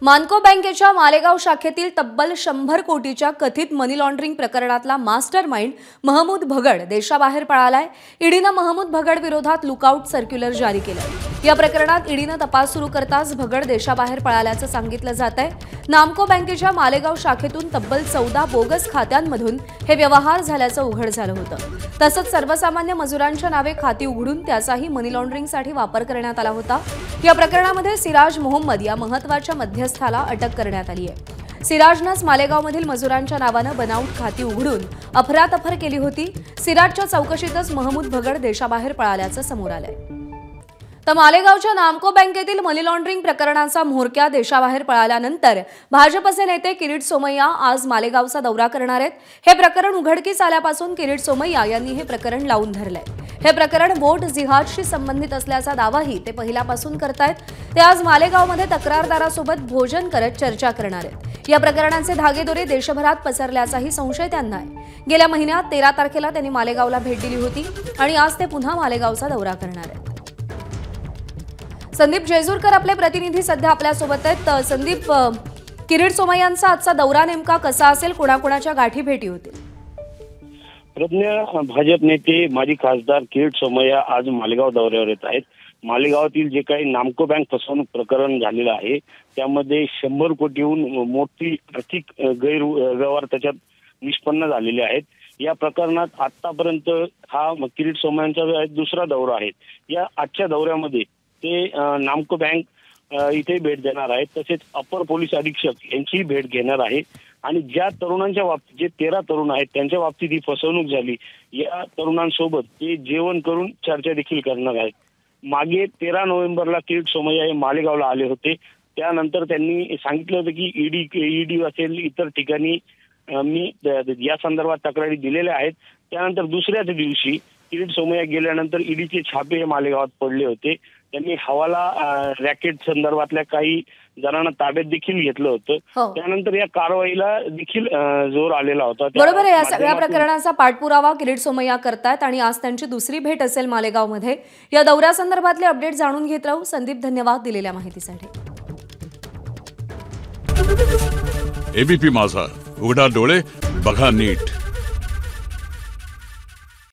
मानको बँकेच्या मालेगाव शाखेतील तब्बल 100 कोटीच्या कथित मनी लॉन्ड्रिंग प्रकरणातला मास्टरमाइंड महमूद भगड देशाबाहेर पळालाय। ईडीने महमूद भगड विरोधात लुकआउट सर्क्युलर जारी केलं। या प्रकरणात ईडीने तपास सुरू करताच भगड देशाबाहेर पळाल्याचं सांगितलं जातंय। नामको बँकेच्या मालेगाव शाखेतून तब्बल 14 बोगस खात्यांमधून हे व्यवहार झाल्याचं उघड झालं होतं। तसंच सर्वसामान्य मजुरांच्या नावे खाती उघडून त्याचाही मनी लॉन्ड्रिंगसाठी वापर करण्यात आला होता। या प्रकरणामध्ये सिराज मोहम्मद या महत्त्वाच्या मध्यस्थाला अटक करण्यात आली आहे। सिराजनंच मालेगावमधील मजुरांच्या नावानं बनावट खाती उघडून अफरातफर केली होती। सिराजच्या चौकशीतच महमूद भगड देशाबाहेर पळाल्याचं समोर आलंय। तर मालेगावच्या नामको बँकेतील मनी लॉन्ड्रिंग प्रकरणाचा म्होरक्या देशाबाहेर पळाल्यानंतर भाजपचे नेते किरीट सोमय्या आज मालेगावचा दौरा करणार आहेत। हे प्रकरण उघडकीस आल्यापासून किरीट सोमय्या यांनी हे प्रकरण लावून धरलंय। हे प्रकरण वोट जिहादशी संबंधित असल्याचा दावाही ते पहिल्यापासून करतायत। ते आज मालेगावमध्ये तक्रारदारासोबत भोजन करत चर्चा करणार आहेत। या प्रकरणाचे धागेदोरे देशभरात पसरल्याचाही संशय त्यांना आहे। गेल्या महिन्यात 13 तारखेला त्यांनी मालेगावला भेट दिली होती आणि आज ते पुन्हा मालेगावचा दौरा करणार आहेत। संदीप जेजूरकर आपले प्रतिनिधी सध्या आपल्या सोबत आहेत। संदीप, किरीट सोमय्यांचा आजचा दौरा नेमका कसा असेल, कोणाकोणाच्या गाठी भेटी होतील? प्रज्ञा, भाजप नेते माजी खासदार किरीट सोमय्या आज मालेगाव दौऱ्यावर येत आहेत। मालेगावातील जे काही नामको बँक फसवणूक प्रकरण झालेलं आहे त्यामध्ये 100 कोटीहून मोठी आर्थिक गैरव्यवहार त्याच्यात निष्पन्न झालेले आहेत। या प्रकरणात आतापर्यंत हा किरीट सोमय्यांचा दुसरा दौरा आहे। या आजच्या दौऱ्यामध्ये ते नामको बँक इथे भेट देणार आहेत, तसेच अपर पोलीस अधीक्षक यांची भेट घेणार आहे आणि ज्या तरुणांच्या बाबतीत जे 13 तरुण आहेत त्यांच्या बाबतीत ही फसवणूक झाली या तरुणांसोबत ते जेवण करून चर्चा देखील करणार आहेत। मागे 13 नोव्हेंबरला किरीट सोमय्या हे मालेगावला आले होते। त्यानंतर त्यांनी सांगितलं होतं की ईडी असेल इतर ठिकाणी मी या संदर्भात तक्रारी दिलेल्या आहेत। त्यानंतर दुसऱ्याच दिवशी किरीट सोमय्या गेल्यानंतर ईडीचे छापे हे मालेगावात पडले होते। त्यांनी हवाला रॅकेट संदर्भातल्या काही जणांना ताब्यात देखील घेतलं होतं। त्यानंतर या कारवाईला देखील जोर आलेला होता। बरोबर आहे। या सगळ्या प्रकरणाचा पाठपुरावा किरीट सोमय्या करतात आणि आज त्यांची दुसरी भेट असेल मालेगावमध्ये। या दौऱ्यासंदर्भातले अपडेट जाणून घेत राहू। संदीप, धन्यवाद दिलेल्या माहितीसाठी। एबीपी माझा, उघडा डोळे बघा नीट।